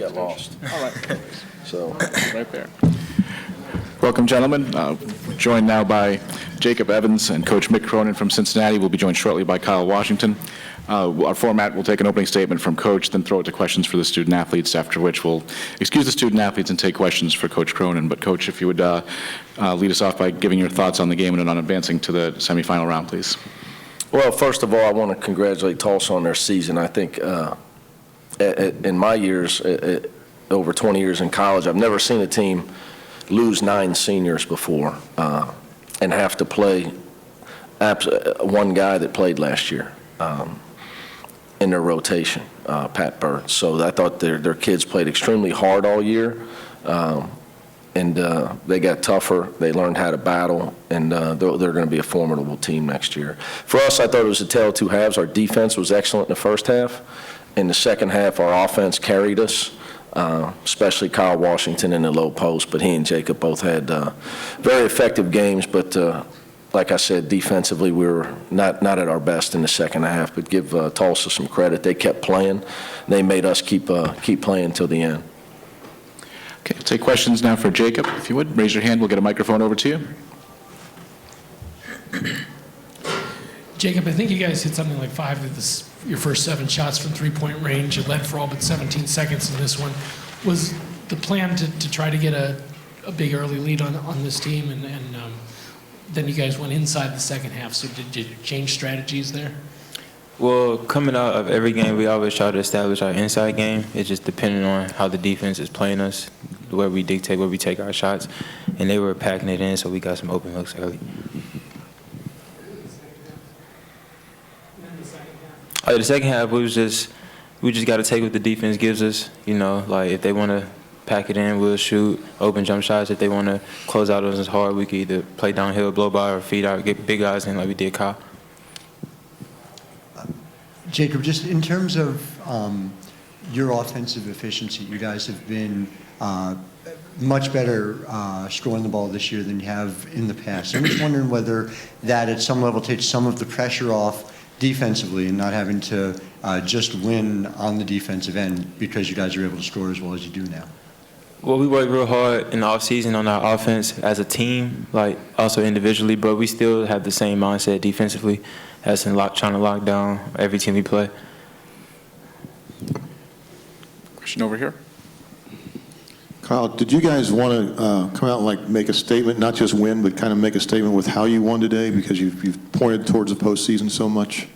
got lost. All right. So, Right there. Welcome, gentlemen. Joined now by Jacob Evans and Coach Mick Cronin from Cincinnati. We'll be joined shortly by Kyle Washington. Our format, we'll take an opening statement from Coach, then throw it to questions for the student athletes, after which we'll excuse the student athletes and take questions for Coach Cronin. But Coach, if you would lead us off by giving your thoughts on the game and on advancing to the semifinal round, please. well, first of all, I want to congratulate Tulsa on their season. I think in my years, over 20 years in college, I've never seen a team lose 9 seniors before and have to play one guy that played last year in their rotation, Pat Bird. So I thought their kids played extremely hard all year, and they got tougher. They learned how to battle, and they're going to be a formidable team next year. For us, I thought it was a tale of two halves. Our defense was excellent in the first half. In the second half, our offense carried us. Especially Kyle Washington in the low post, but he and Jacob both had very effective games. But like I said, defensively we were not at our best in the second half. But give Tulsa some credit; they kept playing. They made us keep playing until the end. Okay, we'll take questions now for Jacob. If you would, raise your hand. We'll get a microphone over to you. Jacob, I think you guys hit something like 5 of your first 7 shots from three-point range. You led for all but 17 seconds in this one. Was the plan to try to get a big early lead on this team, and then you guys went inside the second half, so did you change strategies there? Well, coming out of every game, we always try to establish our inside game. It's just depending on how the defense is playing us, where we dictate where we take our shots, and they were packing it in, so we got some open looks early. The second half, we just got to take what the defense gives us. You know, like if they want to pack it in, we'll shoot open jump shots. If they want to close out on us hard, we can either play downhill, blow by, or feed out, get big guys in like we did Kyle. Jacob, just in terms of your offensive efficiency, you guys have been much better scoring the ball this year than you have in the past. I'm just wondering whether that at some level takes some of the pressure off defensively and not having to just win on the defensive end because you guys are able to score as well as you do now. Well, we worked real hard in the offseason on our offense as a team, like also individually, but we still have the same mindset defensively as in trying to lock down every team we play. Question over here. Kyle, did you guys want to come out and like make a statement, not just win, but kind of make a statement with how you won today because you've pointed towards the postseason so much?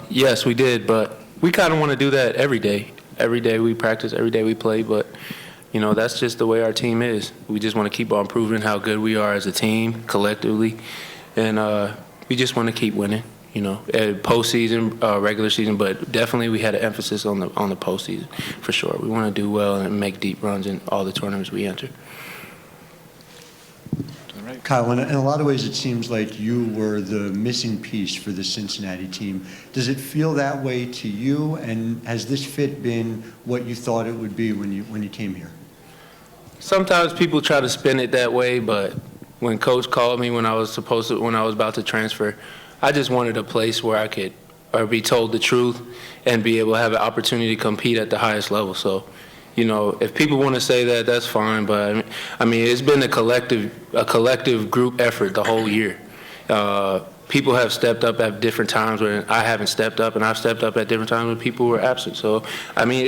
Yes, we did, but we kind of want to do that every day. Every day we practice, every day we play, but, you know, that's just the way our team is. We just want to keep on proving how good we are as a team, collectively, and we just want to keep winning, you know, postseason, regular season, but definitely we had an emphasis on the postseason, for sure. We want to do well and make deep runs in all the tournaments we enter. Kyle, in a lot of ways, it seems like you were the missing piece for the Cincinnati team. Does it feel that way to you? And has this fit been what you thought it would be when you came here? Sometimes people try to spin it that way, but when Coach called me when I was about to transfer, I just wanted a place where I could be told the truth and be able to have an opportunity to compete at the highest level. So, you know, if people want to say that, that's fine. But I mean, it's been a collective group effort the whole year. People have stepped up at different times when I haven't stepped up, and I've stepped up at different times when people were absent. So, I mean,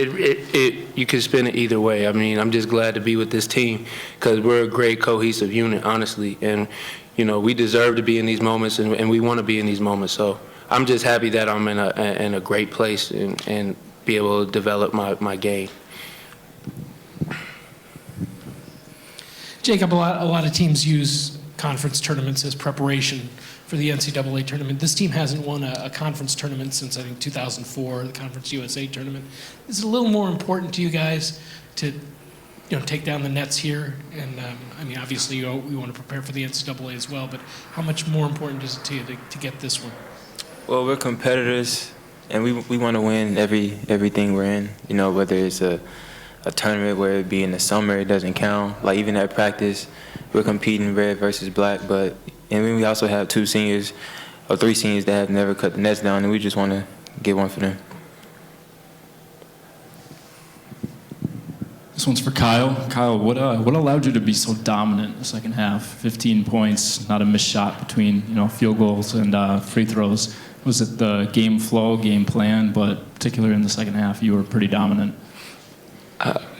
you can spin it either way. I mean, I'm just glad to be with this team because we're a great cohesive unit, honestly. And, you know, we deserve to be in these moments, and we want to be in these moments. So I'm just happy that I'm in a great place and be able to develop my game. Jacob, a lot of teams use conference tournaments as preparation for the NCAA tournament. This team hasn't won a conference tournament since, I think, 2004, the Conference USA tournament. Is it a little more important to you guys to, you know, take down the nets here? And, I mean, obviously, we want to prepare for the NCAA as well, but how much more important is it to you to get this one? Well, we're competitors, and we want to win everything we're in, you know, whether it's a tournament where it be in the summer, it doesn't count. Like even at practice, we're competing red versus black, and then we also have 2 seniors or 3 seniors that have never cut the nets down, and we just want to get one for them. This one's for Kyle. Kyle, what allowed you to be so dominant in the second half? 15 points, not a missed shot between field goals and free throws. Was it the game flow, game plan? But particularly in the second half, you were pretty dominant.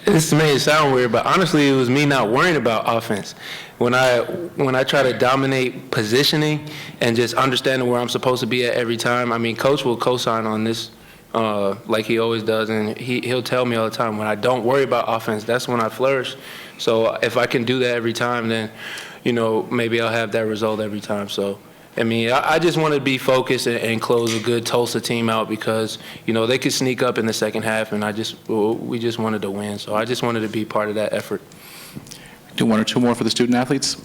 This may sound weird, but honestly, it was me not worrying about offense. When I try to dominate positioning and just understanding where I'm supposed to be at every time, I mean, Coach will co-sign on this like he always does, and he'll tell me all the time, when I don't worry about offense, that's when I flourish. So if I can do that every time, then, maybe I'll have that result every time. So, I mean, I just want to be focused and close a good Tulsa team out because, they could sneak up in the second half, and we just wanted to win. So I just wanted to be part of that effort. Do one or two more for the student athletes.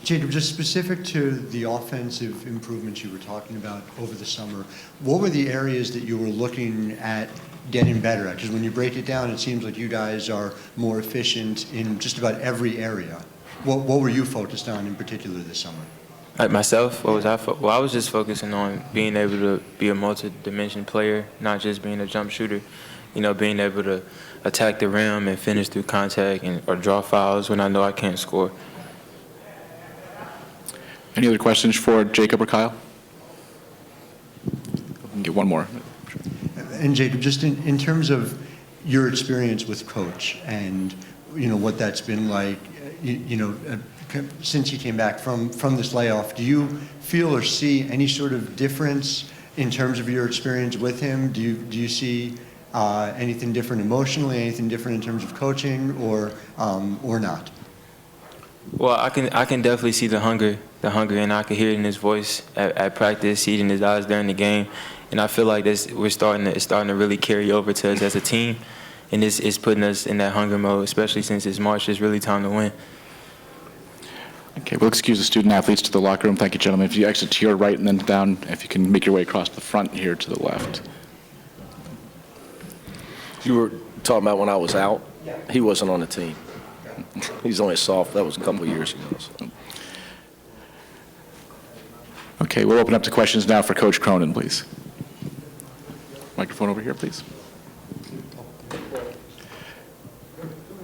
Jacob, just specific to the offensive improvements you were talking about over the summer, what were the areas that you were looking at getting better at? Because when you break it down, it seems like you guys are more efficient in just about every area. What were you focused on in particular this summer? Myself, what was I? Well, I was just focusing on being able to be a multi-dimension player, not just being a jump shooter. Being able to attack the rim and finish through contact or draw fouls when I know I can't score. Any other questions for Jacob or Kyle? We can get one more. And Jacob, just in terms of your experience with Coach and, what that's been like, since you came back from this layoff, do you feel or see any sort of difference in terms of your experience with him? Do you see anything different emotionally, anything different in terms of coaching, or not? Well, I can definitely see the hunger, and I can hear it in his voice at practice, see it in his eyes during the game, and I feel like it's starting to really carry over to us as a team, and it's putting us in that hunger mode, especially since it's March. It's really time to win. Okay, we'll excuse the student athletes to the locker room. Thank you, gentlemen. If you exit to your right and then down, if you can make your way across the front here to the left. You were talking about when I was out? He wasn't on the team. He's only a sophomore. That was a couple of years ago. So. Okay, we'll open up to questions now for Coach Cronin, please. Microphone over here, please.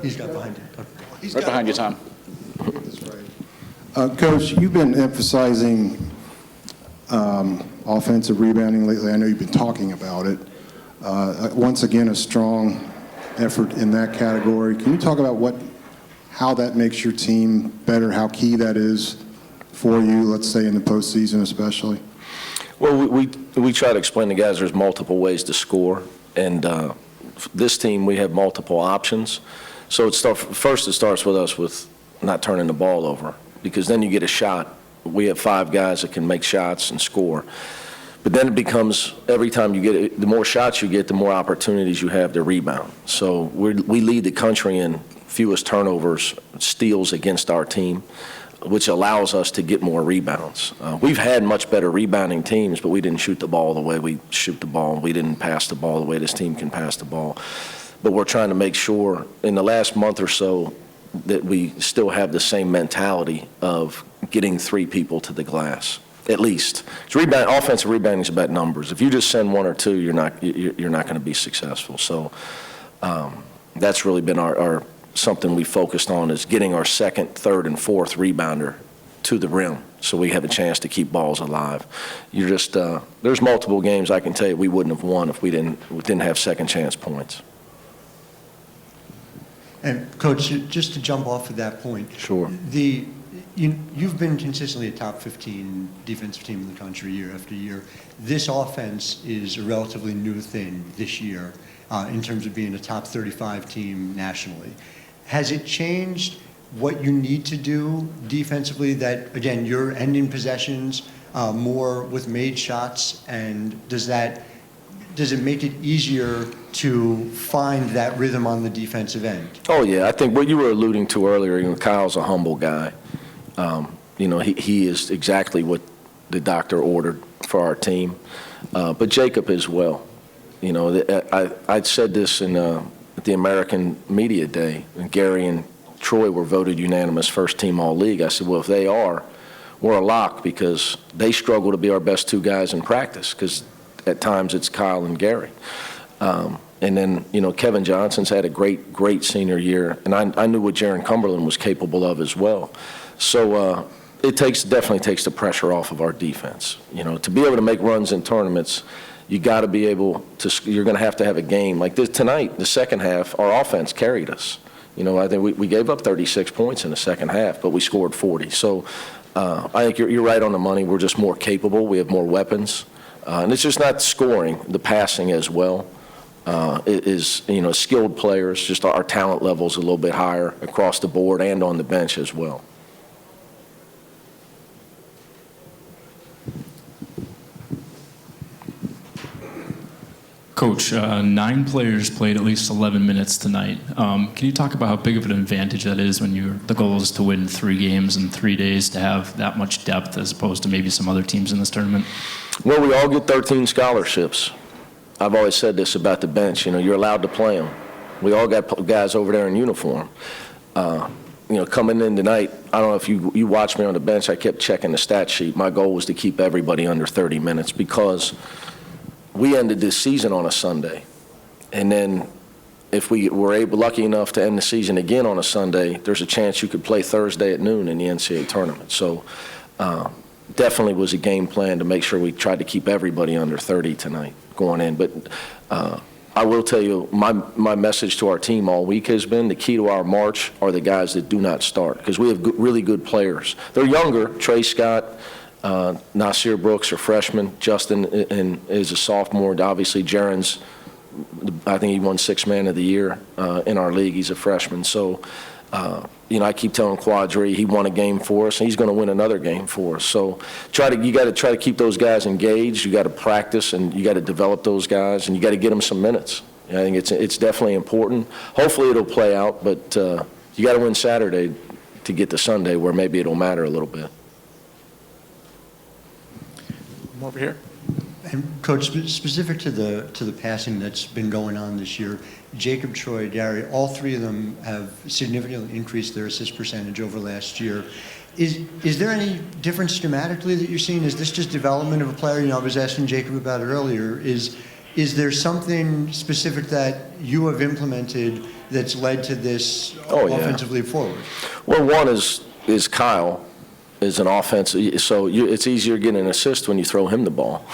He's got behind him. Right behind you, Tom. Coach, you've been emphasizing offensive rebounding lately. I know you've been talking about it. Once again, a strong effort in that category. Can you talk about how that makes your team better, how key that is for you, let's say in the postseason especially? Well, we try to explain to guys there's multiple ways to score, and this team we have multiple options. So first it starts with us with not turning the ball over, because then you get a shot. We have 5 guys that can make shots and score. But then it becomes, every time you get it, the more shots you get, the more opportunities you have to rebound. So we lead the country in fewest turnovers, steals against our team, which allows us to get more rebounds. We've had much better rebounding teams, but we didn't shoot the ball the way we shoot the ball. We didn't pass the ball the way this team can pass the ball. But we're trying to make sure in the last month or so that we still have the same mentality of getting 3 people to the glass. At least. Offensive rebounding is about numbers. If you just send 1 or 2, you're not going to be successful. So that's really been our something we focused on, is getting our 2nd, 3rd, and 4th rebounder to the rim so we have a chance to keep balls alive. There's multiple games I can tell you we wouldn't have won if we didn't have second chance points. And Coach, just to jump off of that point. Sure. You've been consistently a top 15 defensive team in the country year after year. This offense is a relatively new thing this year in terms of being a top 35 team nationally. Has it changed what you need to do defensively, that, again, you're ending possessions more with made shots, and does it make it easier to find that rhythm on the defensive end? Oh, yeah. I think what you were alluding to earlier, Kyle's a humble guy. He is exactly what the doctor ordered for our team, but Jacob as well. I said this at the American Media Day, when Gary and Troy were voted unanimous first team all-league. I said, well, if they are, we're a lock, because they struggle to be our best 2 guys in practice, because at times it's Kyle and Gary. And And then, Kevin Johnson's had a great senior year, and I knew what Jaron Cumberland was capable of as well. So it definitely takes the pressure off of our defense. To be able to make runs in tournaments, you got to be able to. You're going to have a game like this tonight. The second half, our offense carried us. I think we gave up 36 points in the second half, but we scored 40. So I think you're right on the money. We're just more capable. We have more weapons, and it's just not scoring, the passing as well. It is skilled players. Just our talent level is a little bit higher across the board and on the bench as well. Coach, 9 players played at least 11 minutes tonight. Can you talk about how big of an advantage that is when the goal is to win 3 games in 3 days, to have that much depth as opposed to maybe some other teams in this tournament? Well, we all get 13 scholarships. I've always said this about the bench. You're allowed to play them. We all got guys over there in uniform. Coming in tonight, I don't know if you watched me on the bench. I kept checking the stat sheet. My goal was to keep everybody under 30 minutes because we ended this season on a Sunday. And then if we were lucky enough to end the season again on a Sunday, there's a chance you could play Thursday at noon in the NCAA tournament. So definitely was a game plan to make sure we tried to keep everybody under 30 tonight going in. But I will tell you, my message to our team all week has been the key to our march are the guys that do not start, because we have really good players. They're younger. Trey Scott, Nasir Brooks are freshmen. Justin is a sophomore. Obviously, Jaron's, I think he won 6th man of the year in our league. He's a freshman. So, I keep telling Quadri he won a game for us, and he's going to win another game for us. So you got to try to keep those guys engaged. You got to practice, and you got to develop those guys, and you got to get them some minutes. I think it's definitely important. Hopefully it'll play out, but you got to win Saturday to get to Sunday where maybe it'll matter a little bit. Over here. And Coach, specific to the passing that's been going on this year, Jacob, Troy, Gary, all 3 of them have significantly increased their assist percentage over last year. Is there any difference schematically that you're seeing? Is this just development of a player? I was asking Jacob about it earlier. Is there something specific that you have implemented that's led to this offensive leap forward? Well, one is Kyle. Is an offense, so it's easier getting an assist when you throw him the ball.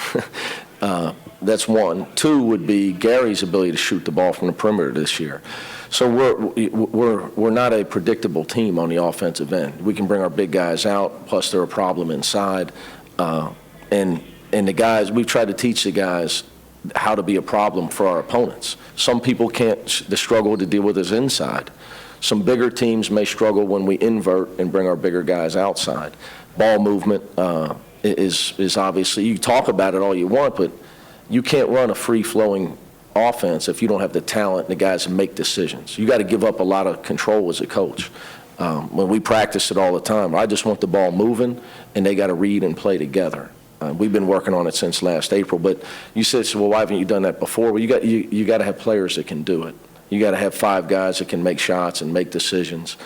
That's one. 2 would be Gary's ability to shoot the ball from the perimeter this year. So we're not a predictable team on the offensive end. We can bring our big guys out, plus they're a problem inside. And the guys, we've tried to teach the guys how to be a problem for our opponents. Some people can't, the struggle to deal with is inside. Some bigger teams may struggle when we invert and bring our bigger guys outside. Ball movement is obviously, you talk about it all you want, but you can't run a free-flowing offense if you don't have the talent and the guys to make decisions. You got to give up a lot of control as a coach. When we practice it all the time, I just want the ball moving, and they got to read and play together. We've been working on it since last April, but you said, well, why haven't you done that before? Well, you got to have players that can do it. You got to have 5 guys that can make shots and make decisions.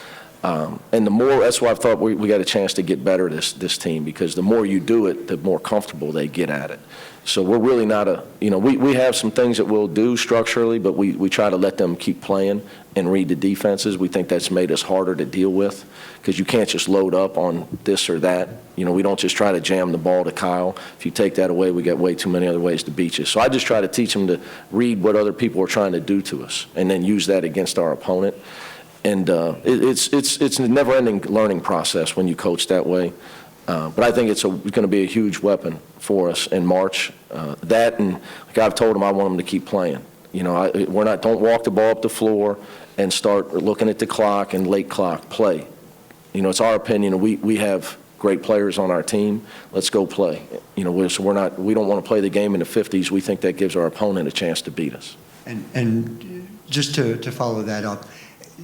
And the more, that's why I thought we got a chance to get better this team, because the more you do it, the more comfortable they get at it. So we're really not we have some things that we'll do structurally, but we try to let them keep playing and read the defenses. We think that's made us harder to deal with, because you can't just load up on this or that. We don't just try to jam the ball to Kyle. If you take that away, we got way too many other ways to beat you. So I just try to teach them to read what other people are trying to do to us and then use that against our opponent. And it's a never-ending learning process when you coach that way. But I think it's going to be a huge weapon for us in March. That, and like I've told them, I want them to keep playing. Don't walk the ball up the floor and start looking at the clock and late clock. Play. It's our opinion. We have great players on our team. Let's go play. We don't want to play the game in the 50s. We think that gives our opponent a chance to beat us. And just to follow that up,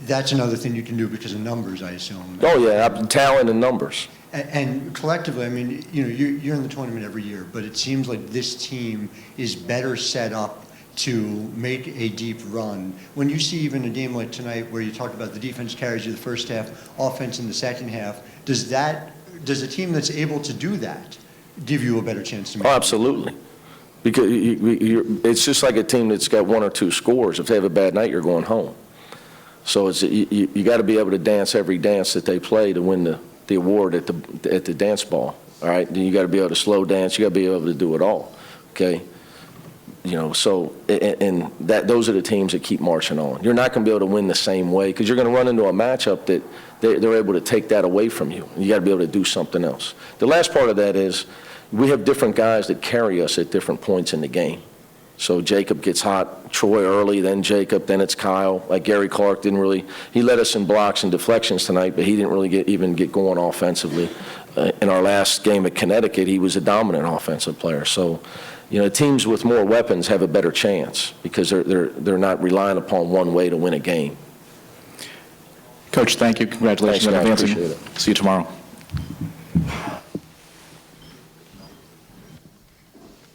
that's another thing you can do because of numbers, I assume. Oh yeah, talent and numbers. And collectively, I mean, you're in the tournament every year, but it seems like this team is better set up to make a deep run. When you see even a game like tonight where you talked about the defense carries you the first half, offense in the second half, does a team that's able to do that give you a better chance to make it? Oh, absolutely. Because it's just like a team that's got 1 or 2 scores. If they have a bad night, you're going home. So you got to be able to dance every dance that they play to win the award at the dance ball. All right, then you got to be able to slow dance. You got to be able to do it all. Okay, so and those are the teams that keep marching on. You're not going to be able to win the same way because you're going to run into a matchup that they're able to take that away from you. You got to be able to do something else. The last part of that is we have different guys that carry us at different points in the game. So Jacob gets hot, Troy early, then Jacob, then it's Kyle. Like Gary Clark he led us in blocks and deflections tonight, but he didn't really even get going offensively. In our last game at Connecticut, he was a dominant offensive player. So, teams with more weapons have a better chance because they're not relying upon one way to win a game. Coach, thank you. Congratulations Thanks, on guys. advancing. Appreciate it. See you tomorrow.